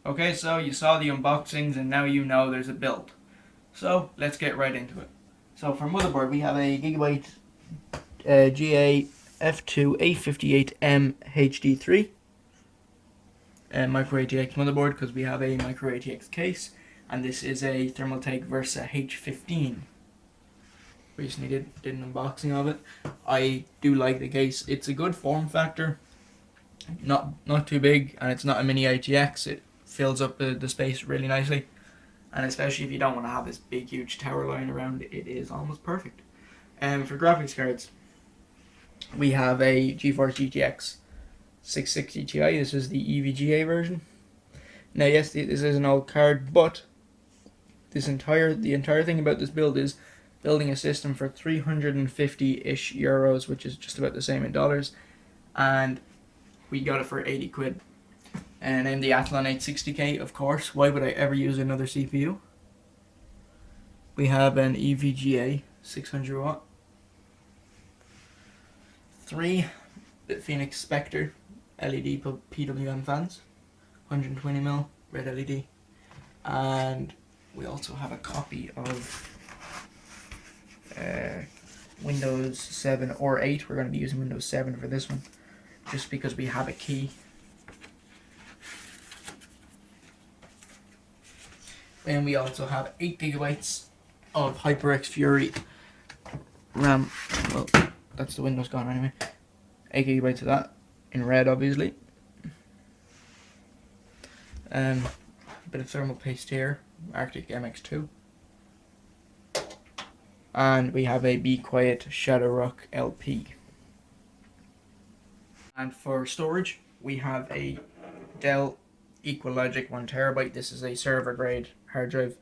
Okay, so you saw the unboxings and now you know there's a build. So let's get right into it. So for motherboard, we have a Gigabyte GA F2 858M HD3 micro ATX motherboard, because we have a micro ATX case, and this is a Thermaltake Versa H15. Recently did an unboxing of it. I do like the case. It's a good form factor, not too big, and it's not a mini ATX. It fills up the space really nicely, and especially if you don't want to have this big huge tower lying around, it is almost perfect. For graphics cards, we have a GeForce GTX 660 Ti. This is the EVGA version. Now, yes, this is an old card, but the entire thing about this build is building a system for 350-ish euros, which is just about the same in dollars, and we got it for 80 quid. And in the Athlon 860K, of course. Why would I ever use another CPU? We have an EVGA 600 watt, 3 Phoenix Spectre LED PWM fans, 120mm red LED, and we also have a copy of Windows 7 or 8. We're going to be using Windows 7 for this one, just because we have a key. And we also have 8GB of HyperX Fury RAM. Well, that's the Windows gone anyway. 8GB of that in red, obviously. A bit of thermal paste here, Arctic MX2. And we have a Be Quiet Shadow Rock LP. And for storage, we have a Dell EqualLogic 1TB. This is a server grade hard drive.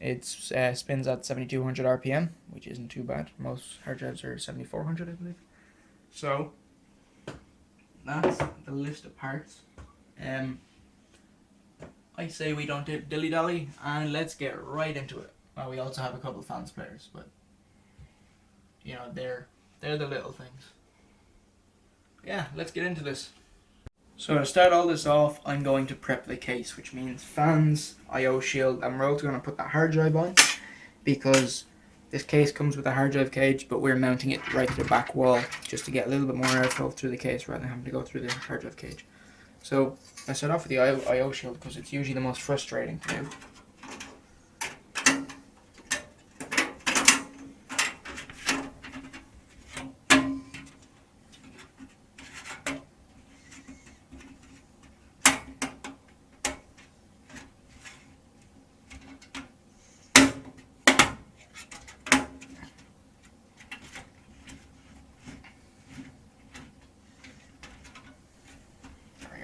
It spins at 7200 RPM, which isn't too bad. Most hard drives are 7400, I believe. So that's the list of parts. I say we don't dilly dally, and let's get right into it. Well, we also have a couple of fans players, but you know, they're the little things. Yeah, let's get into this. So to start all this off, I'm going to prep the case, which means fans, I/O shield, and we're also going to put the hard drive on, because this case comes with a hard drive cage, but we're mounting it right to the back wall just to get a little bit more airflow through the case rather than having to go through the hard drive cage. So I start off with the I/O shield because it's usually the most frustrating to do.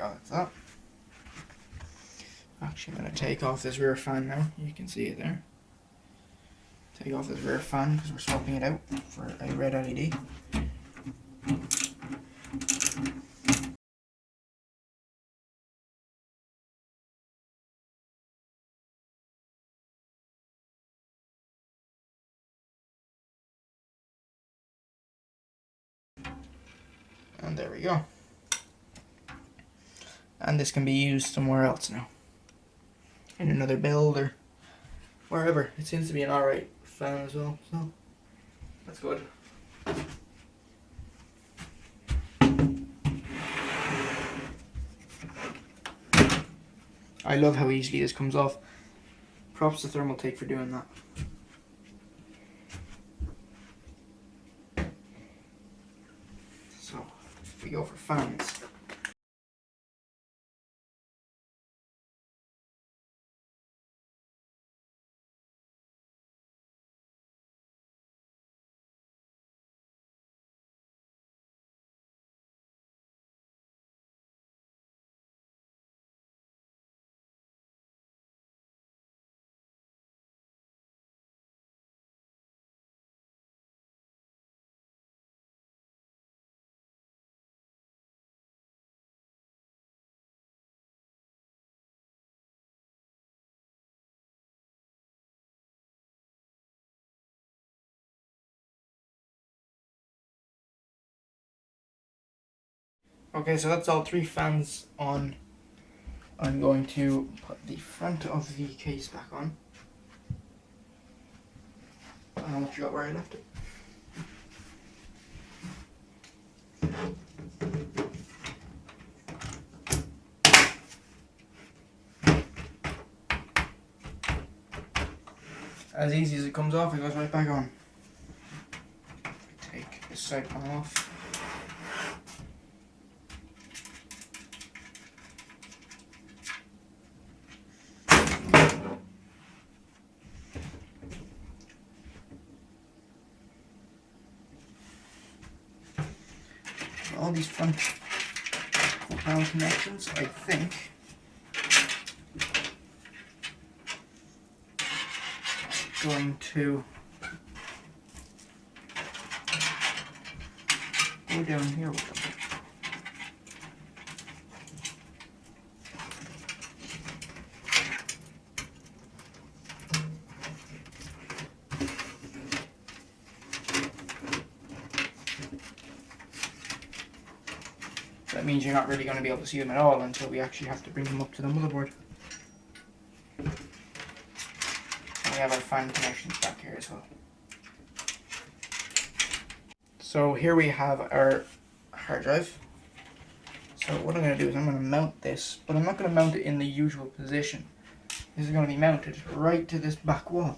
That's that. Actually, I'm going to take off this rear fan now. You can see it there. Take off this rear fan because we're swapping it out for a red LED. And there we go. And this can be used somewhere else now. In another build or wherever. It seems to be an alright fan as well, so that's good. I love how easily this comes off. Props to Thermaltake for doing that. So, we go for fans. Okay, so that's all 3 fans on I'm going to put the front of the case back on. I almost forgot where I left it. As easy as it comes off, it goes right back on. Take this side panel off. All these front panel connections, I think, going to go down here with them. That means you're not really going to be able to see them at all until we actually have to bring them up to the motherboard. And we have our fan connections back here as well. So here we have our hard drive. So what I'm going to do is I'm going to mount this, but I'm not going to mount it in the usual position. This is going to be mounted right to this back wall.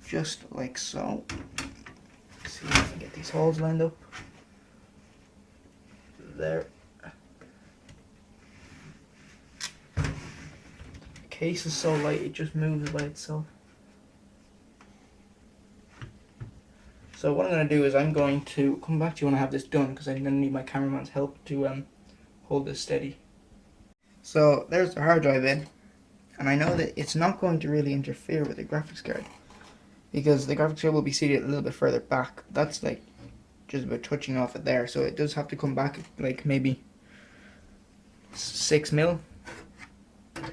Just like so. Let's see if I can get these holes lined up. There. The case is so light it just moves by itself. So what I'm going to do is I'm going to come back to you when I have this done, because I'm going to need my cameraman's help to hold this steady. So there's the hard drive in, and I know that it's not going to really interfere with the graphics card, because the graphics card will be seated a little bit further back. That's like just about touching off it there, so it does have to come back like maybe 6 mil. So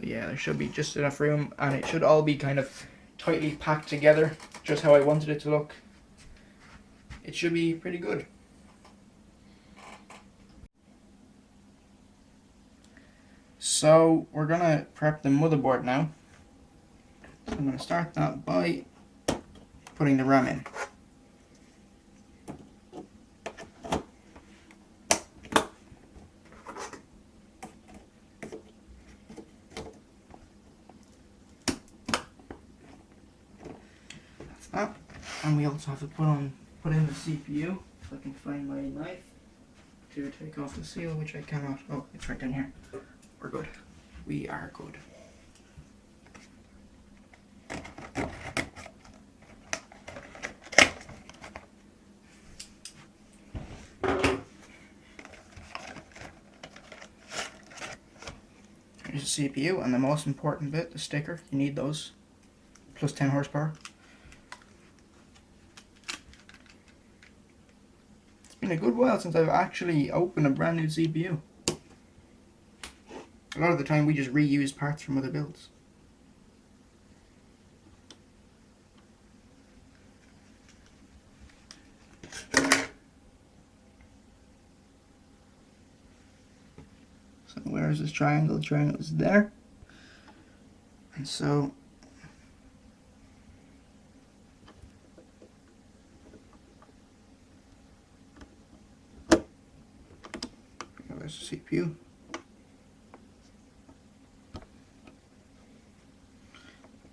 yeah, there should be just enough room, and it should all be kind of tightly packed together, just how I wanted it to look. It should be pretty good. So we're gonna prep the motherboard now. So I'm gonna start that by putting the RAM in. That. And we also have to put in the CPU. If I can find my knife to take off the seal, which I cannot. Oh, it's right down here. We're good. We are good. Here's the CPU, and the most important bit, the sticker. You need those. Plus 10 horsepower. It's been a good while since I've actually opened a brand new CPU. A lot of the time we just reuse parts from other builds. So where's this triangle? The triangle is there. And so there's the CPU.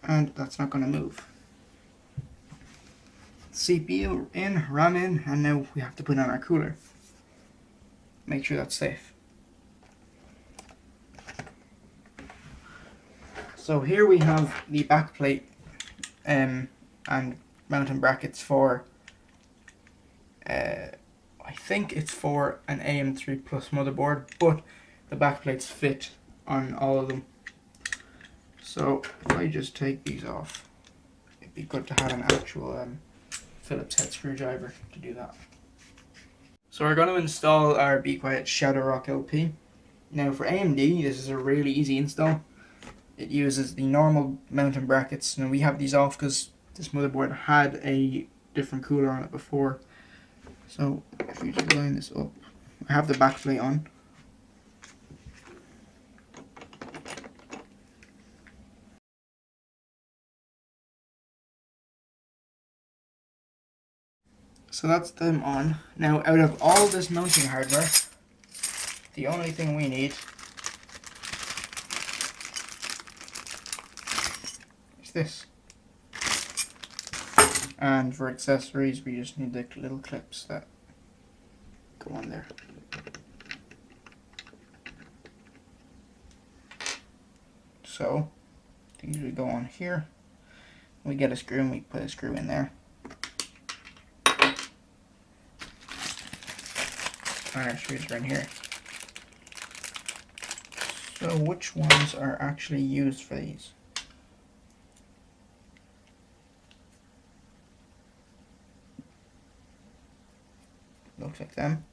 And that's not going to move. CPU in, RAM in, and now we have to put on our cooler. Make sure that's safe. So here we have the back plate and mounting brackets for, I think it's for an AM3 Plus motherboard, but the back plates fit on all of them. So if I just take these off, it'd be good to have an actual Phillips head screwdriver to do that. So we're going to install our Be Quiet Shadow Rock LP. Now for AMD, this is a really easy install. It uses the normal mounting brackets. Now we have these off because this motherboard had a different cooler on it before. So if you just line this up, I have the back plate on. So that's them on. Now, out of all this mounting hardware, the only thing we need is this. And for accessories, we just need the little clips that go on there. So, these would go on here. We get a screw and we put a screw in there. And our screws are in here. So which ones are actually used for these? Looks like them.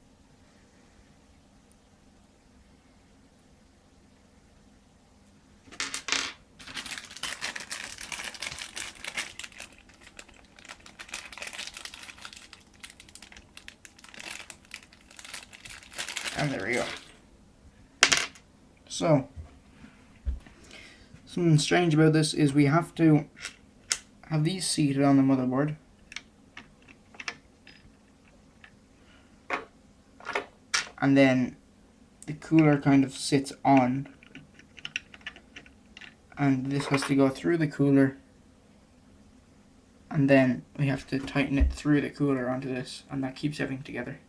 And there we go. So, something strange about this is we have to have these seated on the motherboard. And then the cooler kind of sits on. And this has to go through the cooler. And then we have to tighten it through the cooler onto this. And that keeps everything together.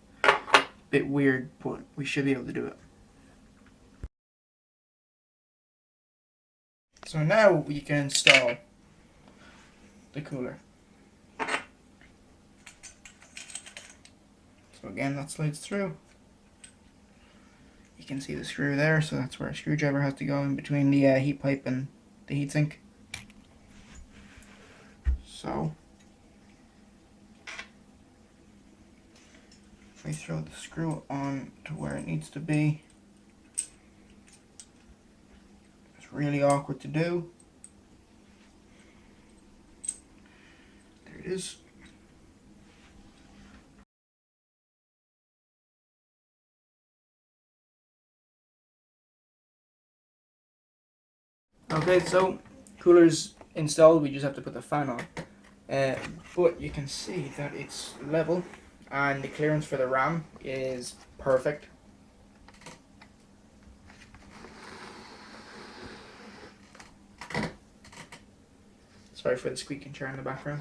Bit weird, but we should be able to do it. So now we can install the cooler. So again, that slides through. You can see the screw there, so that's where a screwdriver has to go in between the heat pipe and the heatsink. So if we throw the screw on to where it needs to be, it's really awkward to do. There it is. Okay, so cooler's installed, we just have to put the fan on. But you can see that it's level and the clearance for the RAM is perfect. Sorry for the squeaking chair in the background.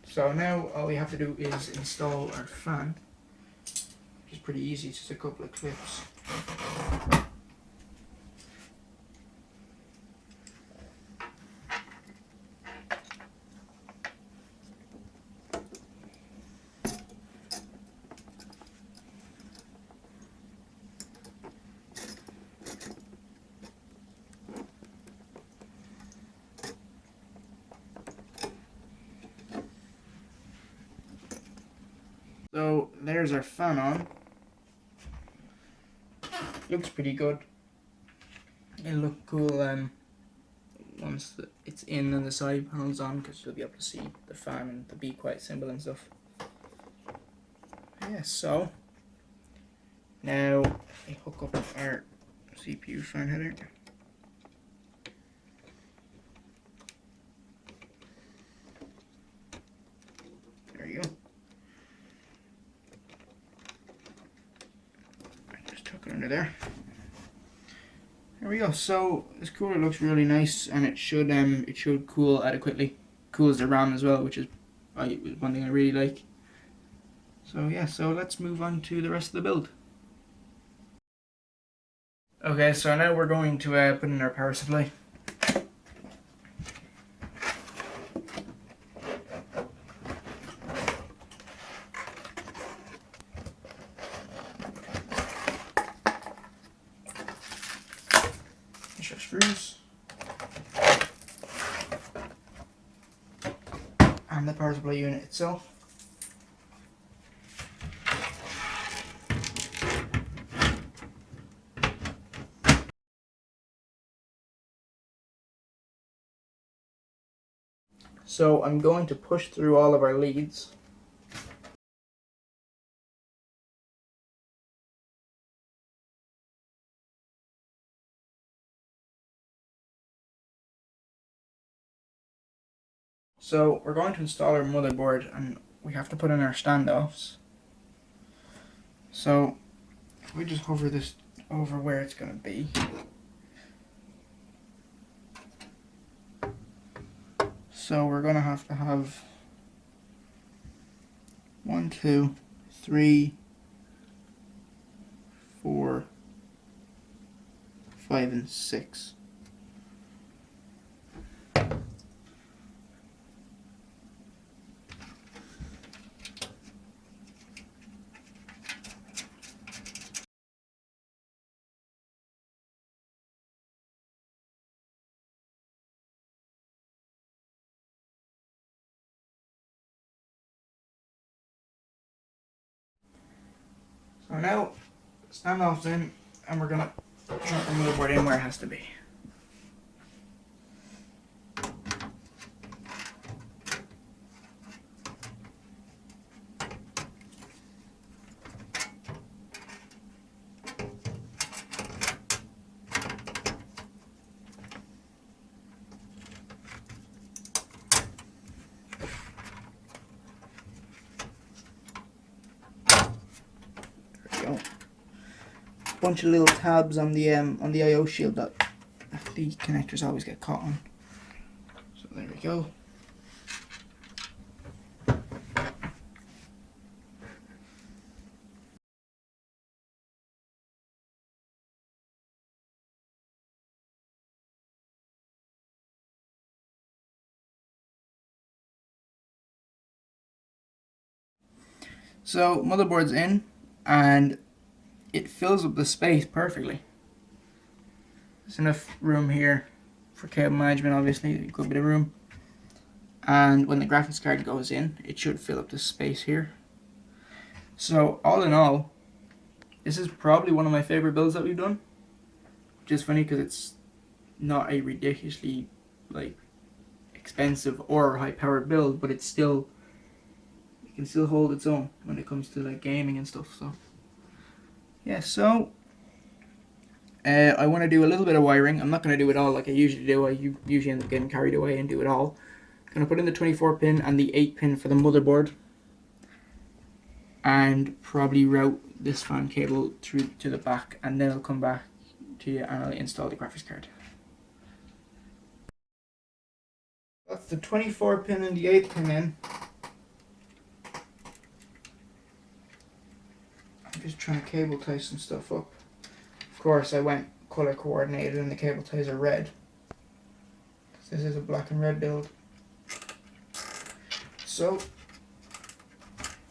So now all we have to do is install our fan, which is pretty easy, it's just a couple of clips. So there's our fan on. Looks pretty good. It'll look cool once it's in and the side panel's on, because you'll be able to see the fan and the be quiet symbol and stuff. Yeah, so now we hook up our CPU fan header. There you go. Tuck it under there. There we go. So this cooler looks really nice, and it should cool adequately. Cools the RAM as well, which is one thing I really like. So yeah, so let's move on to the rest of the build. Okay, so now we're going to put in our power supply. Our screws and the power supply unit itself. So I'm going to push through all of our leads. So we're going to install our motherboard and we have to put in our standoffs. So if we just hover this over where it's going to be. So we're going to have 1, 2, 3, 4, 5, and 6. So now standoff's in, and we're gonna drop the motherboard in where it has to be. Bunch of little tabs on the I/O shield that the connectors always get caught on. So there we go. So motherboard's in, and it fills up the space perfectly. There's enough room here for cable management, obviously, a good bit of room. And when the graphics card goes in, it should fill up the space here. So all in all, this is probably one of my favorite builds that we've done. Which is funny because it's not a ridiculously expensive or high powered build, but it's still, it can still hold its own when it comes to gaming and stuff. So yeah, so I want to do a little bit of wiring. I'm not going to do it all like I usually do. I usually end up getting carried away and do it all. I'm going to put in the 24 pin and the 8 pin for the motherboard, and probably route this fan cable through to the back, and then I'll come back to you and I'll install the graphics card. That's the 24 pin and the 8 pin in. I'm just trying to cable tie some stuff up. Of course I went color coordinated and the cable ties are red. This is a black and red build. So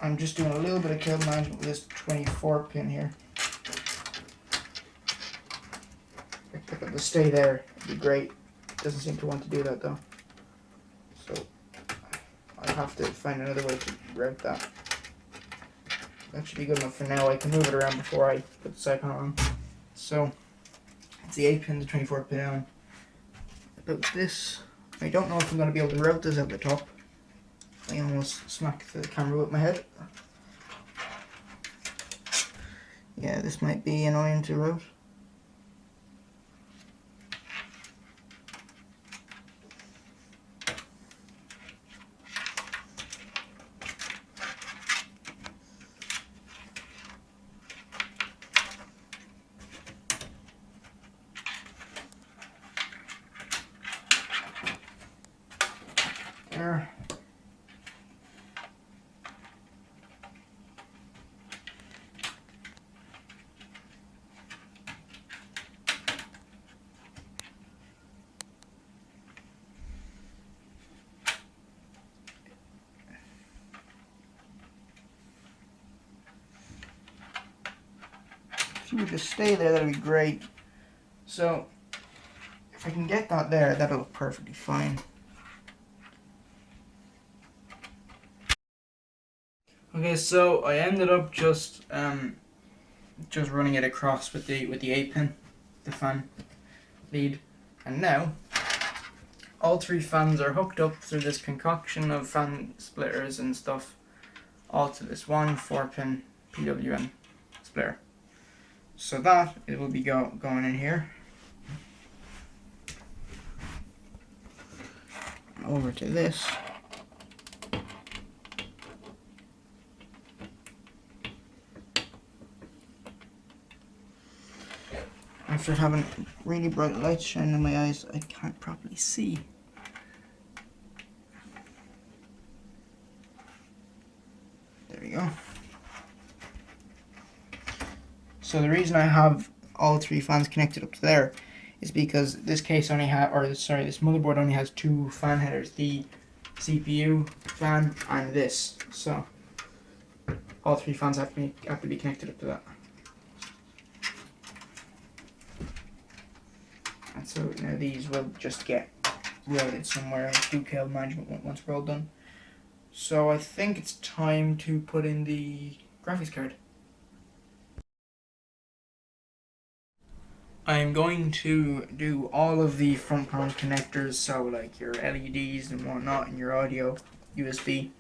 I'm just doing a little bit of cable management with this 24 pin here. If I pick up the stay there, it'd be great. It doesn't seem to want to do that though. So I'll have to find another way to route that. That should be good enough for now. I can move it around before I put the side panel on. So it's the 8 pin, the 24 pin on. About this, I don't know if I'm going to be able to route this at the top. I almost smacked the camera with my head. Yeah, this might be annoying to route. There. If you would just stay there, that'd be great. So if I can get that there, that'll look perfectly fine. Okay, so I ended up just running it across with the 8 pin, the fan lead, and now all 3 fans are hooked up through this concoction of fan splitters and stuff, all to this one 4-pin PWM splitter. So that it will be going in here. Over to this. after having really bright lights shining in my eyes, I can't properly see. There we go. So the reason I have all 3 fans connected up to there is because this case only this motherboard only has 2 fan headers, the CPU fan and this. So all 3 fans have to be connected up to that. And so now these will just get routed somewhere and do cable management once we're all done. So I think it's time to put in the graphics card. I'm going to do all of the front panel connectors, so like your LEDs and whatnot and your audio USB,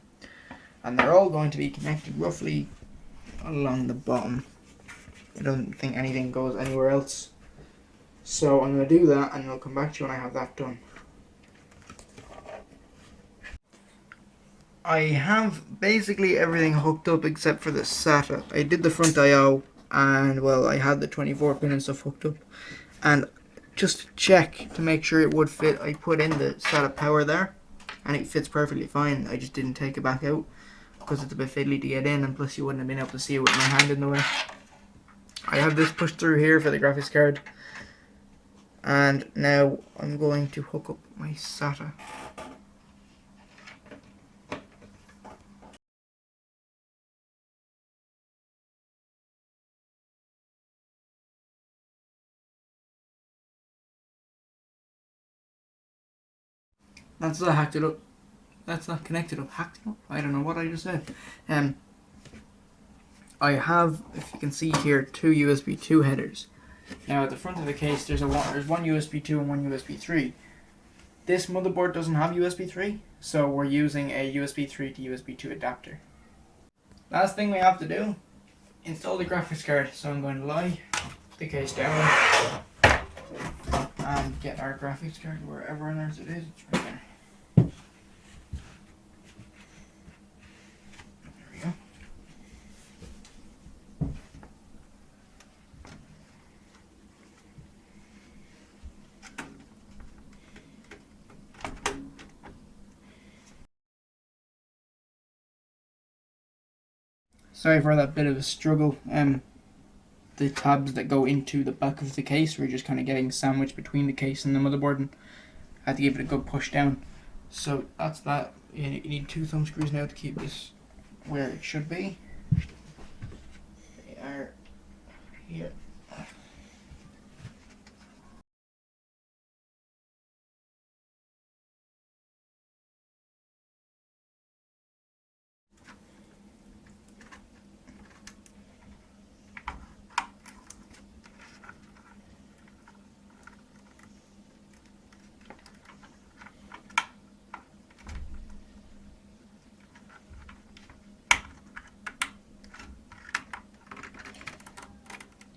and they're all going to be connected roughly along the bottom. I don't think anything goes anywhere else. So I'm going to do that and I'll come back to you when I have that done. I have basically everything hooked up except for the SATA. I did the front I/O and well, I had the 24 pin and stuff hooked up, and just to check to make sure it would fit, I put in the SATA power there and it fits perfectly fine. I just didn't take it back out because it's a bit fiddly to get in, and plus you wouldn't have been able to see it with my hand in the way. I have this pushed through here for the graphics card, and now I'm going to hook up my SATA. That's not hacked it up. That's not connected up. Hacked it up? I don't know what I just said. I have, if you can see here, 2 USB 2 headers. Now at the front of the case there's one USB 2 and one USB 3. This motherboard doesn't have USB 3, so we're using a USB 3 to USB 2 adapter. Last thing we have to do, install the graphics card. So I'm going to lie the case down and get our graphics card wherever on earth it is. It's right there. There we go. Sorry for that bit of a struggle. The tabs that go into the back of the case were just kind of getting sandwiched between the case and the motherboard, and I had to give it a good push down. So that's that. You need 2 thumb screws now to keep this where it should be. They are here.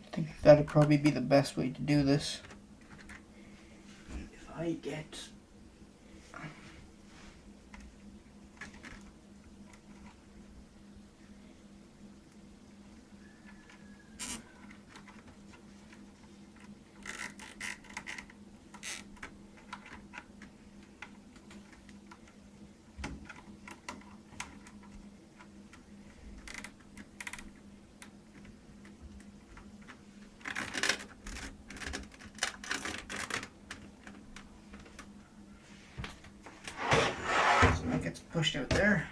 I think that'd probably be the best way to do this. If I get gets pushed out there.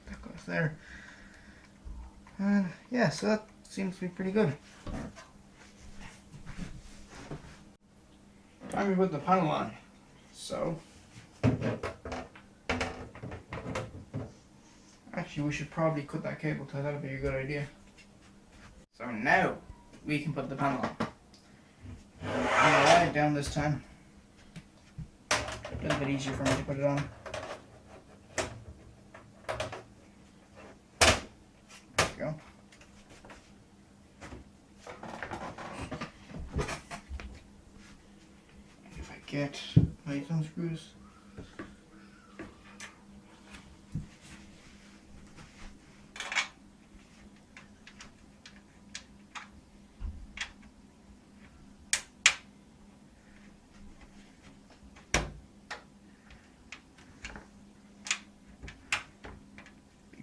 That goes there. And yeah, so that seems to be pretty good. Time to put the panel on. So actually we should probably cut that cable tie, that'll be a good idea. So now we can put the panel on. I'm gonna lie it down this time. A little bit easier for me to put it on. There we go. If I get my thumb screws.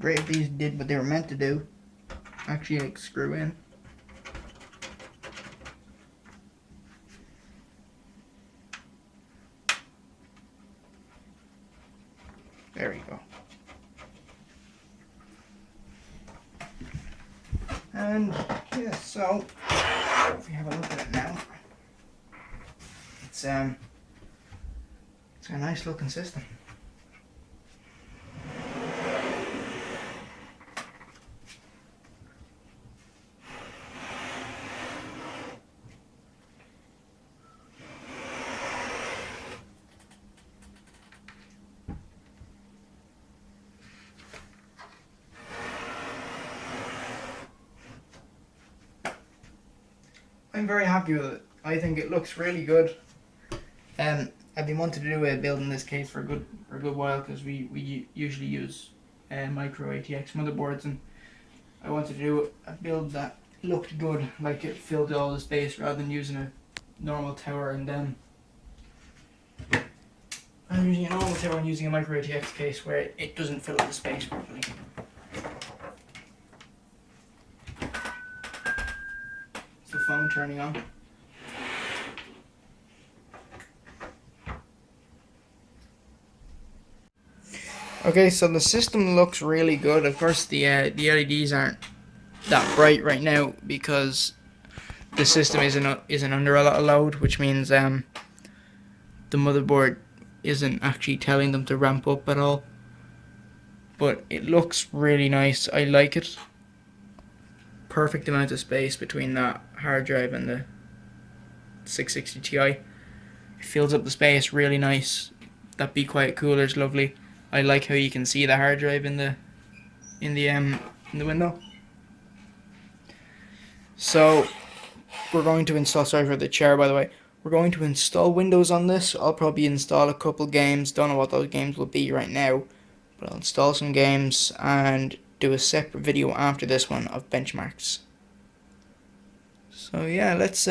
great if these did what they were meant to do. Actually, like, screw in. There we go. And yeah, so if we have a look at it now, it's a nice looking system. I'm very happy with it. I think it looks really good. I've been wanting to do a build in this case for a good while, because we usually use micro ATX motherboards, and I wanted to do a build that looked good, like it filled all the space rather than using a normal tower. And then I'm using a normal tower and using a micro ATX case where it doesn't fill the space properly. Is the phone turning on? Okay, so the system looks really good. Of course, the LEDs aren't that bright right now because the system isn't under a lot of load, which means the motherboard isn't actually telling them to ramp up at all. But it looks really nice. I like it. Perfect amount of space between that hard drive and the 660 Ti. It fills up the space really nice. That Be Quiet cooler is lovely. I like how you can see the hard drive in the window. So we're going to install. Sorry for the chair, by the way. We're going to install Windows on this. I'll probably install a couple games. Don't know what those games will be right now, but I'll install some games and do a separate video after this one of benchmarks. So yeah, let's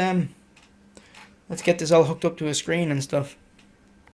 get this all hooked up to a screen and stuff.